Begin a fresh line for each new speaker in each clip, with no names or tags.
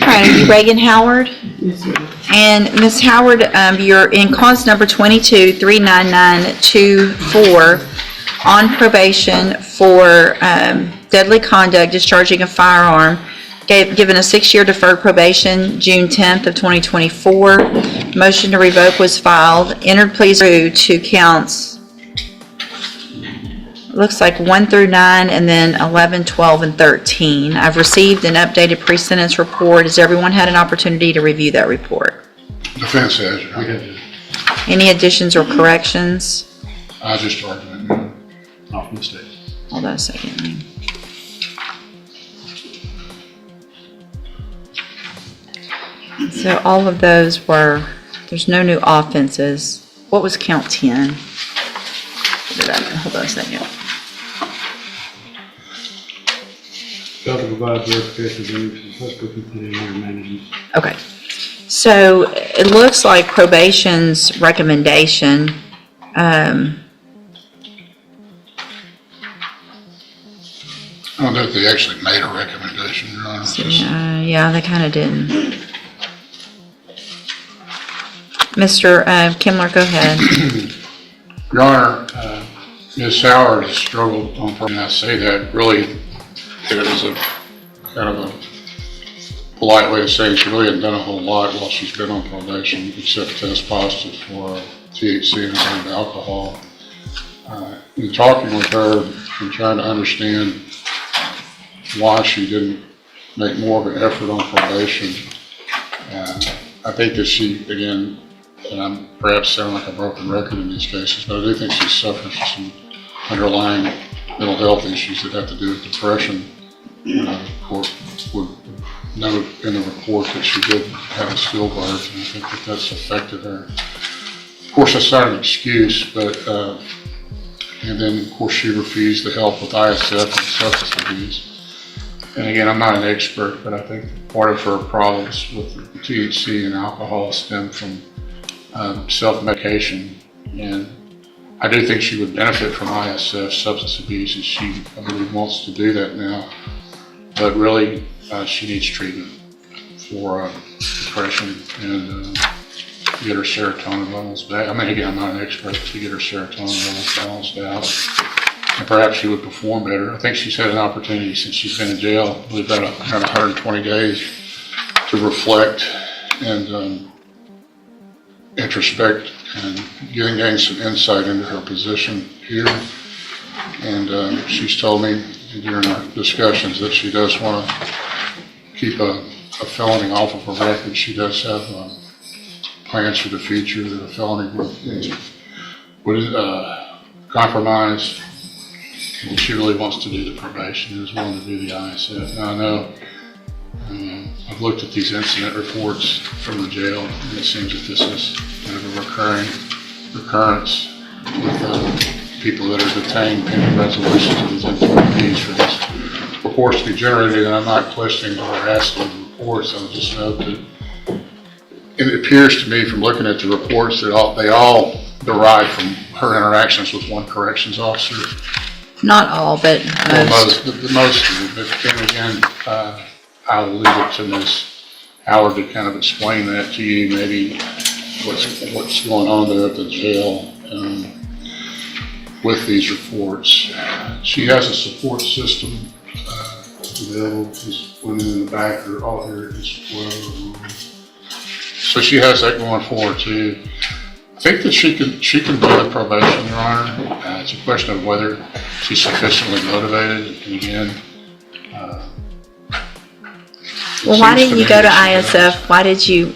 right, are you Reagan Howard?
Yes, ma'am.
And Ms. Howard, you're in cause number 22-39924 on probation for deadly conduct, discharging a firearm, given a 6-year deferred probation, June 10th of 2024. Motion to revoke was filed. Entered pleas to counts, looks like 1 through 9, and then 11, 12, and 13. I've received an updated pre-sentence report. Has everyone had an opportunity to review that report?
Defense has,
Any additions or corrections?
I just argument, off mistake.
Hold on a second. So all of those were, there's no new offenses. What was count 10? Hold on a second.
Failed to provide verification of any suspect completed under management.
Okay. So it looks like probation's recommendation,
I don't know if they actually made a recommendation, Your Honor.
yeah, they kind of didn't. Mr. Kimler, go ahead.
Your Honor, Ms. Howard has struggled on, and I say that really, it was a kind of a polite way of saying she really hasn't done a whole lot while she's been on probation, except test positive for THC and alcohol. In talking with her and trying to understand why she didn't make more of an effort on probation, I think that she, again, and I'm perhaps sound like a broken record in these cases, but I do think she suffers from some underlying mental health issues that have to do with depression. The court would note in the report that she did have a stillbirth, and I think that that's affected her. Of course, that's not an excuse, but, and then of course she refused the help with ISF and substance abuse. And again, I'm not an expert, but I think part of her problems with the THC and alcohol stem from self-medication, and I do think she would benefit from ISF, substance abuse, and she, I believe, wants to do that now. But really, she needs treatment for depression and get her serotonin levels back. I mean, again, I'm not an expert, to get her serotonin levels balanced out, and perhaps she would perform better. I think she's had an opportunity since she's been in jail, we've had around 120 days to reflect and introspect and gain some insight into her position here. And she's told me during our discussions that she does want to keep a felony off of her record. She does have plans for the future that a felony would compromise. And she really wants to do the probation and is willing to do the ISF. Now I know I've looked at these incident reports from the jail, and it seems that this is kind of a recurrence with people that are detained pending resolutions of these NPPs for these reports to be generated. And I'm not questioning or harassing the reports. I'll just note that it appears to me from looking at the reports that they all derive from her interactions with one corrections officer.
Not all, but most.
Most of them. But then again, I'll leave it to Ms. Howard to kind of explain that to you, maybe what's going on there at the jail with these reports. She has a support system available. Just went in the back or all here is well. So she has that going for her too. I think that she can do the probation, Your Honor. It's a question of whether she's sufficiently motivated. And again,
well, why didn't you go to ISF? Why did you?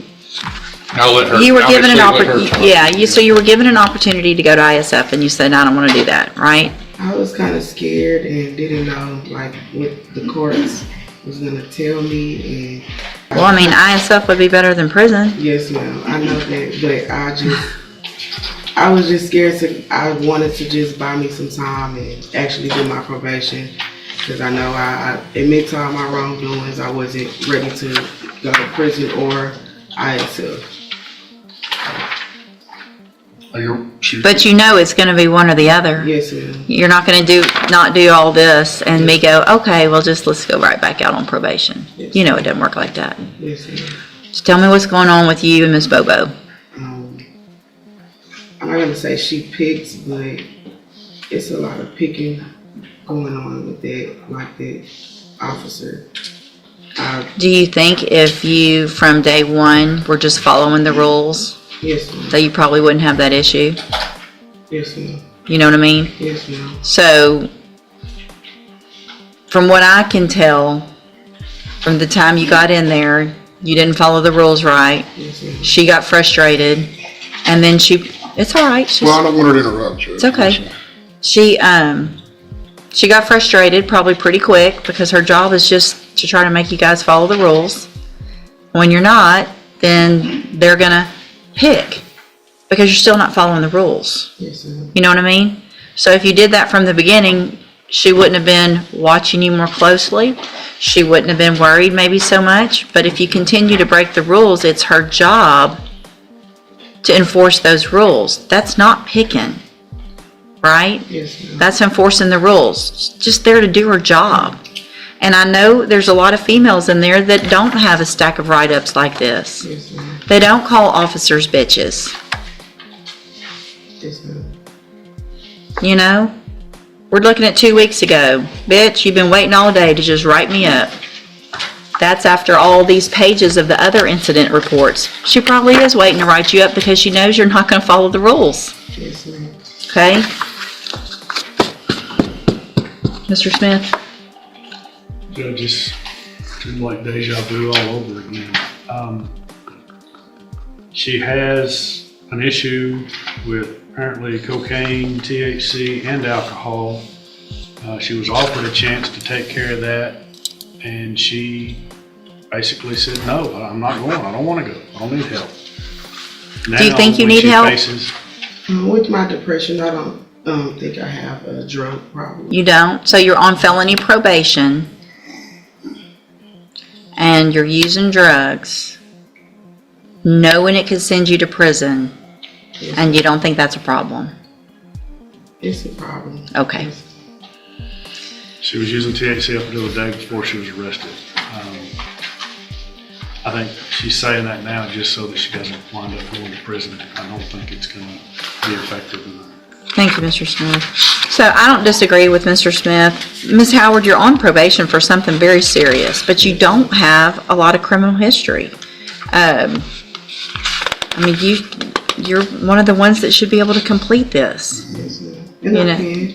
I'll let her.
You were given an opportunity. Yeah, so you were given an opportunity to go to ISF, and you said, "No, I don't want to do that." Right?
I was kind of scared and didn't know like what the courts was gonna tell me. And
well, I mean, ISF would be better than prison.
Yes, ma'am. I know that, but I was just scared. I wanted to just buy me some time and actually do my probation. Because I know I admit to all my wrongdoings. I wasn't ready to go to prison or ISF.
But you know it's gonna be one or the other.
Yes, ma'am.
You're not gonna not do all this and me go, okay, well, let's go right back out on probation.
Yes.
You know it doesn't work like that.
Yes, ma'am.
Just tell me what's going on with you and Miss Bobo.
I'm not gonna say she picks, but it's a lot of picking going on with that officer.
Do you think if you, from day one, were just following the rules,
Yes, ma'am.
that you probably wouldn't have that issue?
Yes, ma'am.
You know what I mean?
Yes, ma'am.
So, from what I can tell, from the time you got in there, you didn't follow the rules right.
Yes, ma'am.
She got frustrated, and then it's all right.
Well, I don't want her to interrupt you.
It's okay. She got frustrated probably pretty quick because her job is just to try to make you guys follow the rules. When you're not, then they're gonna pick because you're still not following the rules.
Yes, ma'am.
You know what I mean? So if you did that from the beginning, she wouldn't have been watching you more closely. She wouldn't have been worried maybe so much. But if you continue to break the rules, it's her job to enforce those rules. That's not picking, right?
Yes, ma'am.
That's enforcing the rules. She's just there to do her job. And I know there's a lot of females in there that don't have a stack of write-ups like this.
Yes, ma'am.
They don't call officers bitches.
Yes, ma'am.
You know? We're looking at 2 weeks ago. Bitch, you've been waiting all day to just write me up. That's after all these pages of the other incident reports. She probably is waiting to write you up because she knows you're not going to follow the rules.
Yes, ma'am.
Okay? Mr. Smith?
Judge, it's seems like deja vu all over again. She has an issue with apparently cocaine, THC, and alcohol. She was offered a chance to take care of that, and she basically said, no, I'm not going. I don't want to go. I don't need help.
Do you think you
when
need
she
help?
With my depression, I don't think I have a drug problem.
You don't? So you're on felony probation and you're using drugs, knowing it could send you to prison,
Yes,
and you don't think that's a problem?
it's a problem.
Okay.
Yes.
She was using THC up until the day before she was arrested. I think she's saying that now just so that she doesn't wind up going to prison. I don't think it's going to be effective enough.
Thank you, Mr. Smith. So I don't disagree with Mr. Smith. Ms. Howard, you're on probation for something very serious, but you don't have a lot of criminal history. I mean, you're one of the ones that should be able to complete this.
Yes, ma'am. And
You
I
know.
can.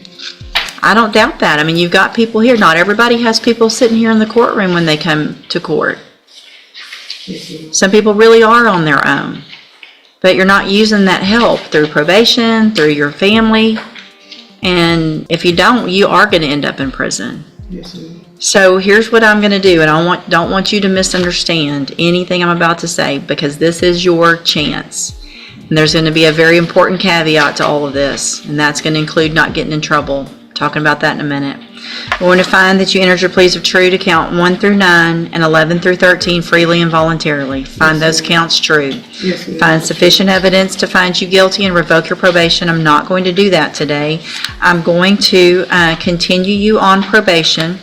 I don't doubt that. I mean, you've got people here. Not everybody has people sitting here in the courtroom when they come to court.
Yes, ma'am.
Some people really are on their own. But you're not using that help through probation, through your family. And if you don't, you are going to end up in prison.
Yes, ma'am.
So here's what I'm going to do, and I don't want you to misunderstand anything I'm about to say, because this is your chance. And there's going to be a very important caveat to all of this, and that's going to include not getting in trouble. Talking about that in a minute. We're going to find that you entered your pleas of true to count 1 through 9 and 11 through 13 freely and voluntarily. Find those counts true.
Yes, ma'am.
Find sufficient evidence to find you guilty and revoke your probation. I'm not going to do that today. I'm going to continue you on probation.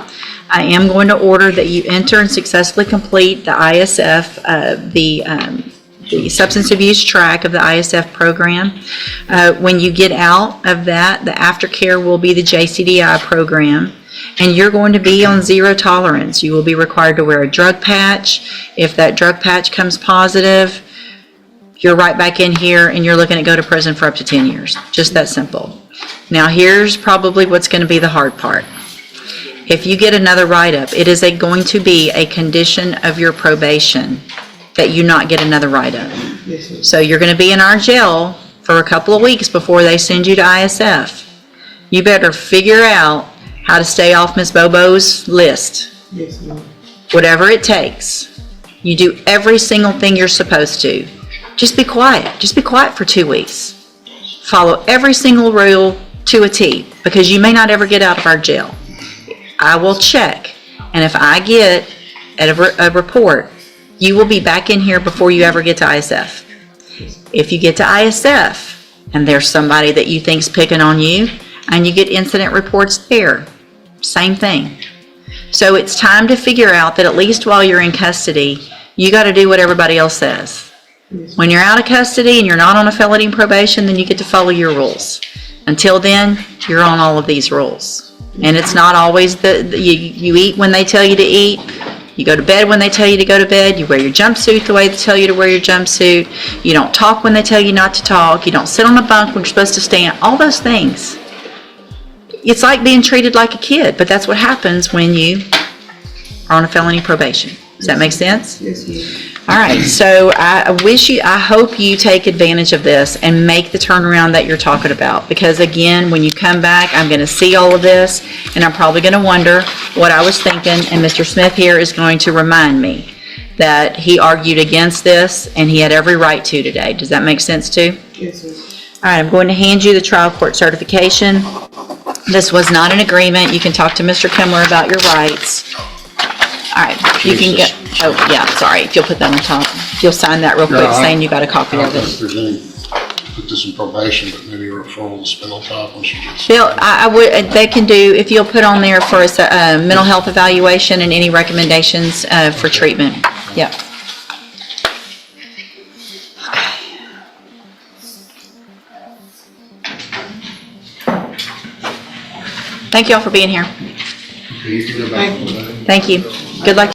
I am going to order that you enter and successfully complete the ISF, the substance abuse track of the ISF program. When you get out of that, the aftercare will be the JCDI program, and you're going to be on zero tolerance. You will be required to wear a drug patch. If that drug patch comes positive, you're right back in here and you're looking to go to prison for up to 10 years. Just that simple. Now here's probably what's going to be the hard part. If you get another write-up, it is going to be a condition of your probation that you not get another write-up.
Yes, ma'am.
So you're going to be in our jail for a couple of weeks before they send you to ISF. You better figure out how to stay off Miss Bobo's list.
Yes, ma'am.
Whatever it takes. You do every single thing you're supposed to. Just be quiet. Just be quiet for 2 weeks. Follow every single rule to a T, because you may not ever get out of our jail. I will check, and if I get a report, you will be back in here before you ever get to ISF. If you get to ISF and there's somebody that you think's picking on you, and you get incident reports there. Same thing. So it's time to figure out that at least while you're in custody, you got to do what everybody else says. When you're out of custody and you're not on a felony probation, then you get to follow your rules. Until then, you're on all of these rules. And it's not always you eat when they tell you to eat. You go to bed when they tell you to go to bed. You wear your jumpsuit the way they tell you to wear your jumpsuit. You don't talk when they tell you not to talk. You don't sit on a bunk when you're supposed to stand. All those things. It's like being treated like a kid, but that's what happens when you are on a felony probation. Does that make sense?
Yes, ma'am.
All right, so I hope you take advantage of this and make the turnaround that you're talking about. Because again, when you come back, I'm gonna see all of this, and I'm probably gonna wonder what I was thinking, and Mr. Smith here is going to remind me that he argued against this, and he had every right to today. Does that make sense too?
Yes, ma'am.
All right, I'm going to hand you the trial court certification. This was not an agreement. You can talk to Mr. Kimler about your rights. All right, you can get, oh, yeah, sorry, if you'll put that on top. If you'll sign that real quick,
Yeah,
saying you got a copy
I don't
of
know if
it.
there's any, put this in probation, but maybe a referral to Spindle Top when she gets.
Bill, I would, they can do, if you'll put on there for a mental health evaluation and any recommendations for treatment. Yep. Thank you all for being here. Thank you. Good luck.